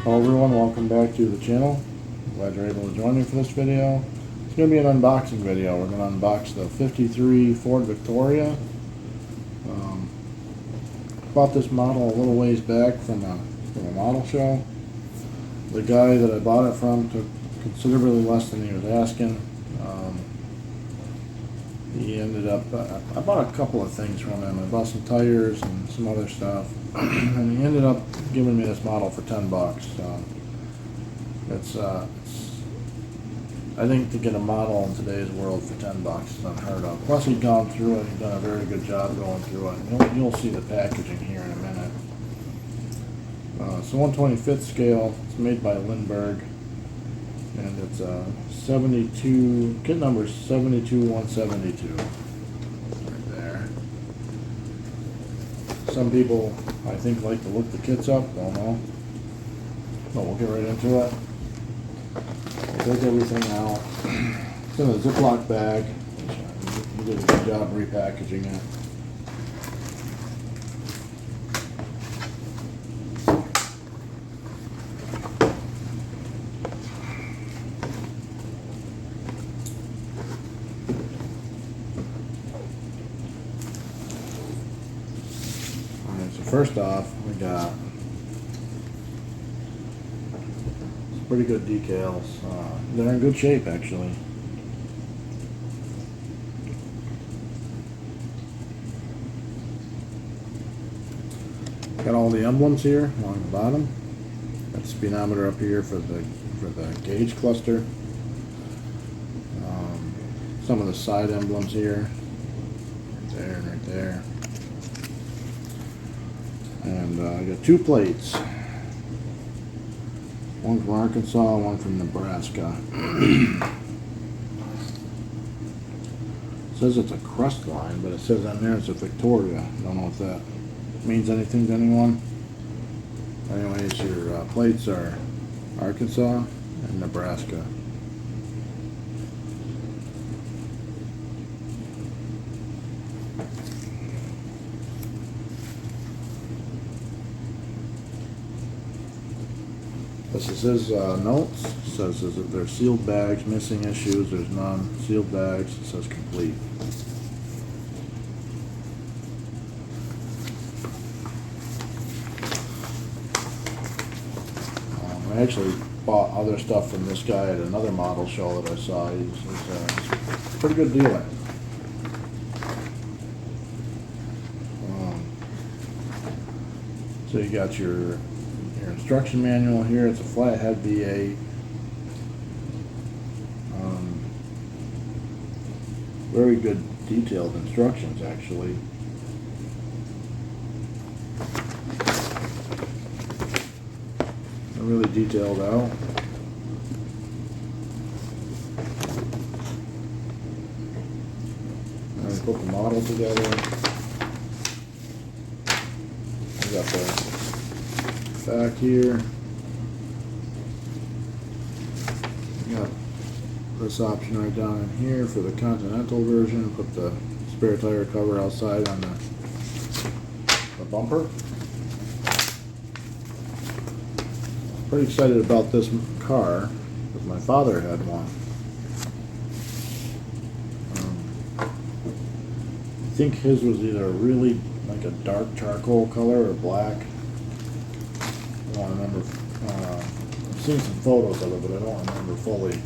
Hello everyone, welcome back to the channel. Glad you're able to join me for this video. It's going to be an unboxing video. We're going to unbox the 53 Ford Victoria. Bought this model a little ways back from a model show. The guy that I bought it from took considerably less than he was asking. He ended up, I bought a couple of things from him. I bought some tires and some other stuff. And he ended up giving me this model for $10. It's I think to get a model in today's world for $10 is unheard of. Plus he'd gone through it, he'd done a very good job going through it. You'll see the packaging here in a minute. It's a 1/25th scale. It's made by Lindbergh. And it's 72, kit number 72172. Right there. Some people, I think, like to look the kits up, don't know. But we'll get right into it. We'll take everything out. It's in a Ziploc bag. We did a good job repackaging it. First off, we got some pretty good decals. They're in good shape, actually. Got all the emblems here along the bottom. Got the speedometer up here for the gauge cluster. Some of the side emblems here, right there and right there. And I got two plates. One from Arkansas, one from Nebraska. It says it's a crust line, but it says on there it's a Victoria. I don't know if that means anything to anyone. Anyways, your plates are Arkansas and Nebraska. This is his notes. It says that there's sealed bags, missing issues, there's none. Sealed bags, it says complete. I actually bought other stuff from this guy at another model show that I saw. He's a pretty good dealer. So you got your instruction manual here. It's a flathead V8. Very good detailed instructions, actually. They're really detailed out. And I put the model together. I got the back here. Got this option right down in here for the Continental version. Put the spare tire cover outside on the bumper. Pretty excited about this car because my father had one. I think his was either really like a dark charcoal color or black. I don't remember. I've seen some photos of it, but I don't remember fully.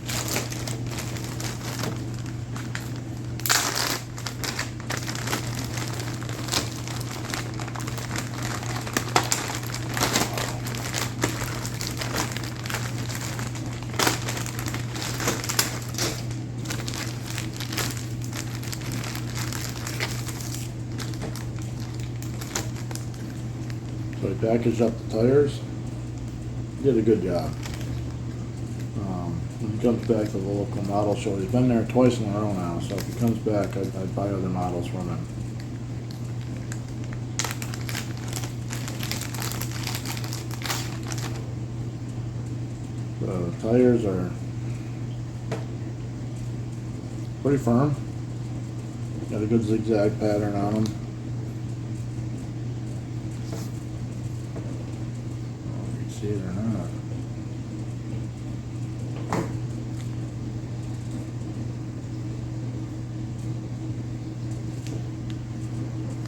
So he packaged up the tires. Did a good job. When he comes back to the local model show, he's been there twice in a row now, so if he comes back, I'd buy other models from him. The tires are pretty firm. Got a good zigzag pattern on them. See it or not.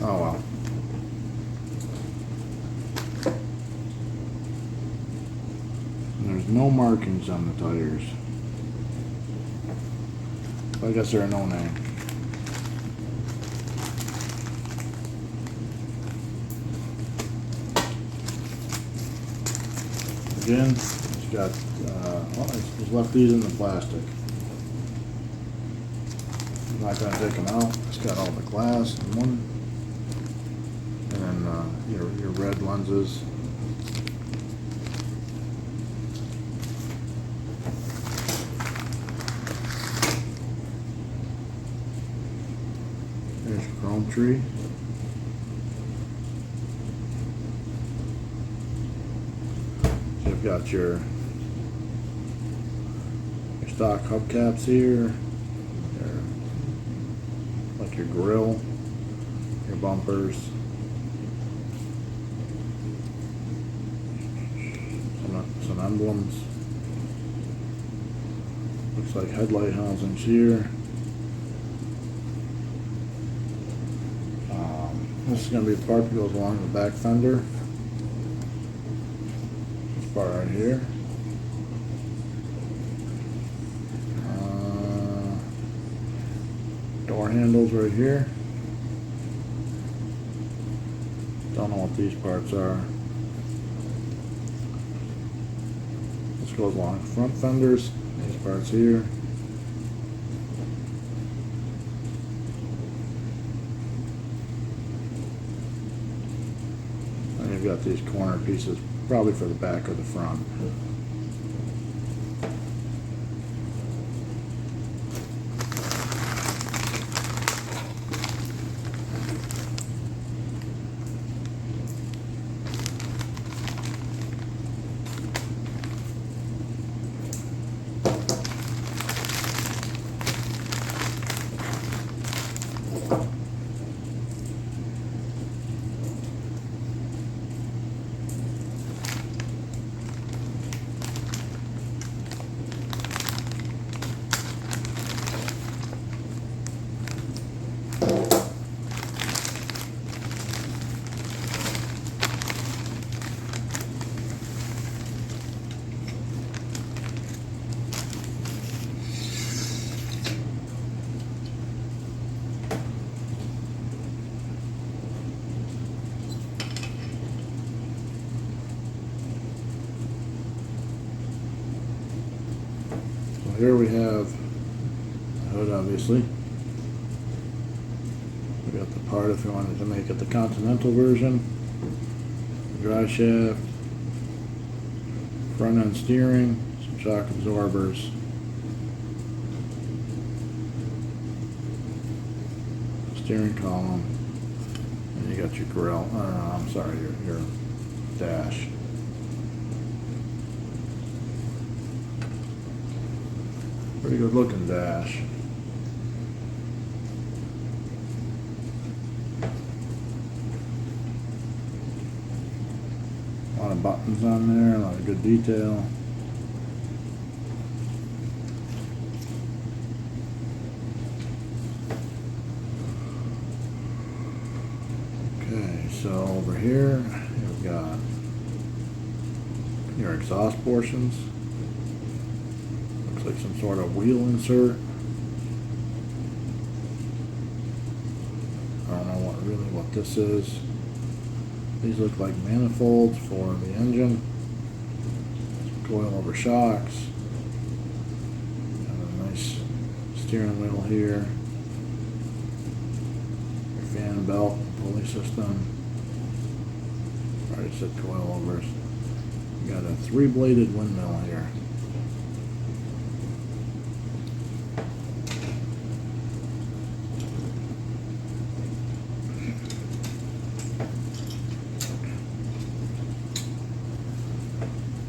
Oh well. There's no markings on the tires. I guess they're a no name. Again, it's got, well, it's left these in the plastic. I'm not gonna take them out. It's got all the glass in one. And then your red lenses. There's Chrome Tree. So you've got your stock hubcaps here, like your grill, your bumpers, some emblems. Looks like headlight housings here. This is going to be the part that goes along the back fender. This part right here. Door handles right here. Don't know what these parts are. This goes along the front fenders. These parts here. And you've got these corner pieces, probably for the back or the front. Here we have the hood, obviously. We got the part if you wanted to make it the Continental version. The drive shaft, front end steering, some shock absorbers, steering column, and you got your grill. I'm sorry, your dash. Pretty good looking dash. A lot of buttons on there, a lot of good detail. Okay, so over here you've got your exhaust portions. Looks like some sort of wheel insert. I don't know what this is. These look like manifolds for the engine. Coilover shocks. Got a nice steering wheel here. Your fan belt, pulley system. Already said coilovers. You got a 3-bladed windmill here.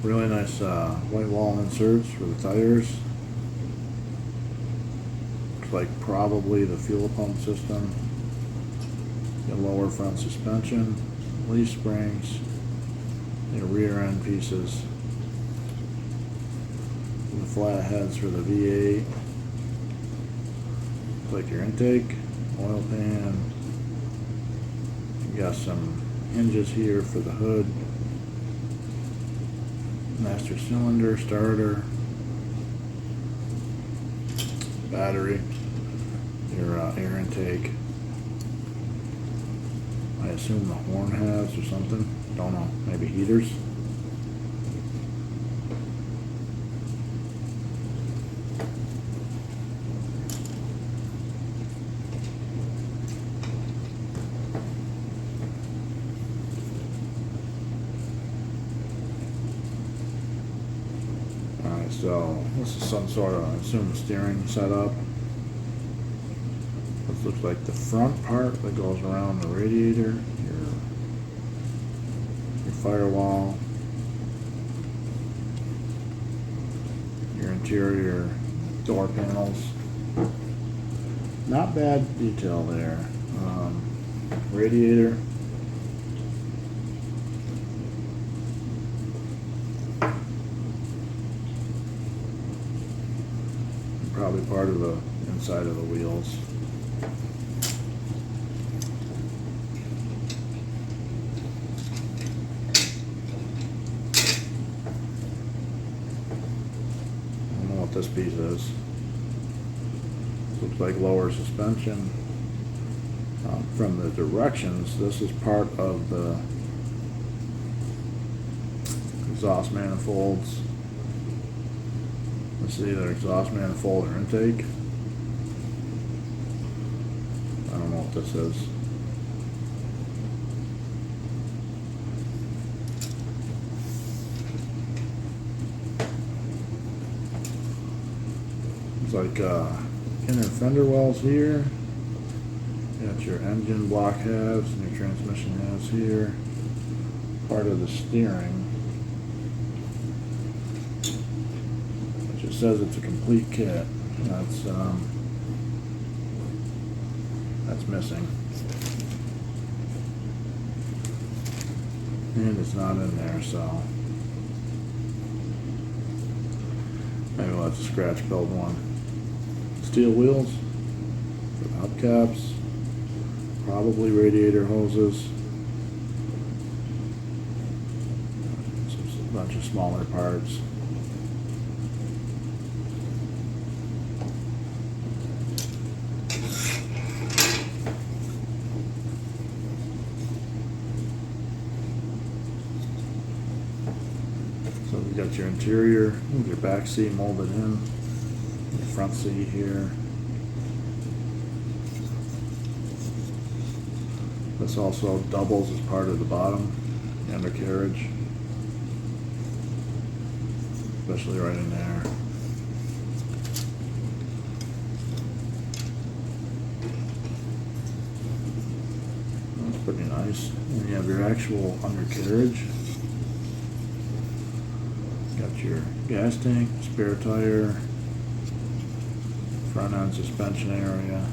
Really nice white wall inserts for the tires. Looks like probably the fuel pump system. Got lower front suspension, leaf springs, your rear end pieces. The flat heads for the V8. Looks like your intake, oil pan, We got some hinges here for the hood. Master cylinder, starter, battery, your air intake. I assume the horn has or something. Don't know. Maybe heaters. Alright, so this is some sort of, I assume, steering setup. This looks like the front part that goes around the radiator, your firewall, your interior door panels. Not bad detail there. Radiator. Probably part of the inside of the wheels. I don't know what this piece is. Looks like lower suspension. From the directions, this is part of the exhaust manifolds. Let's see, either exhaust manifold or intake. I don't know what this is. It's like inner fender wells here. Got your engine block halves and your transmission halves here. Part of the steering. Which it says it's a complete kit. That's missing. And it's not in there, so maybe we'll have to scratch build one. Steel wheels for the hubcaps. Probably radiator hoses. A bunch of smaller parts. So we got your interior, your back seat molded in, your front seat here. This also doubles as part of the bottom, the undercarriage, especially right in there. That's pretty nice. And you have your actual undercarriage. Got your gas tank, spare tire, front end suspension area.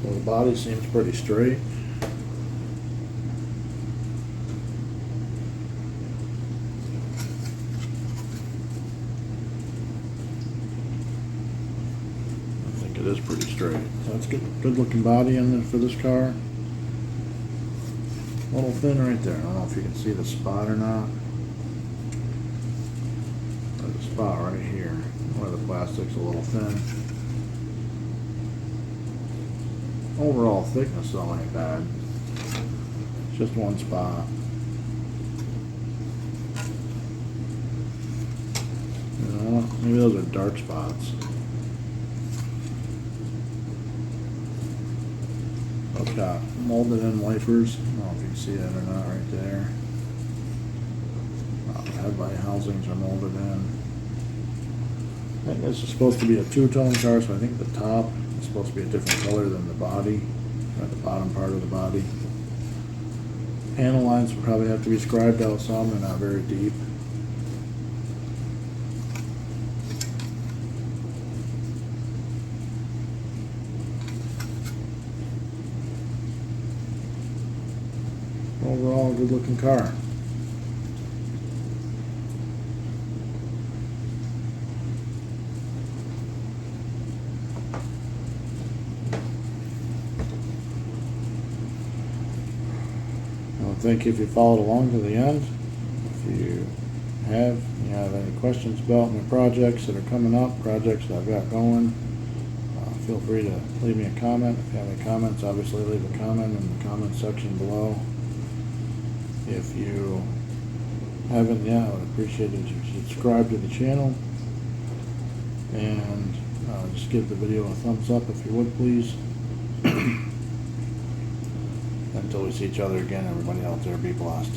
So the body seems pretty straight. I think it is pretty straight. So it's good looking body in there for this car. A little thin right there. I don't know if you can see the spot or not. There's a spot right here where the plastic's a little thin. Overall thickness though ain't bad. It's just one spot. You know, maybe those are dark spots. I've got molded in wipers. I don't know if you can see that or not right there. Headlight housings are molded in. I think this is supposed to be a two-tone car, so I think the top It's supposed to be a different color than the body, or the bottom part of the body. Panel lines will probably have to be scribed out some, they're not very deep. Overall, a good looking car. Thank you if you followed along to the end. If you have any questions about my projects that are coming up, projects that I've got going, feel free to leave me a comment. If you have any comments, obviously leave a comment in the comment section below. If you haven't yet, I would appreciate it if you subscribe to the channel, and just give the video a thumbs up if you would, please. Until we see each other again, everybody out there, be blessed.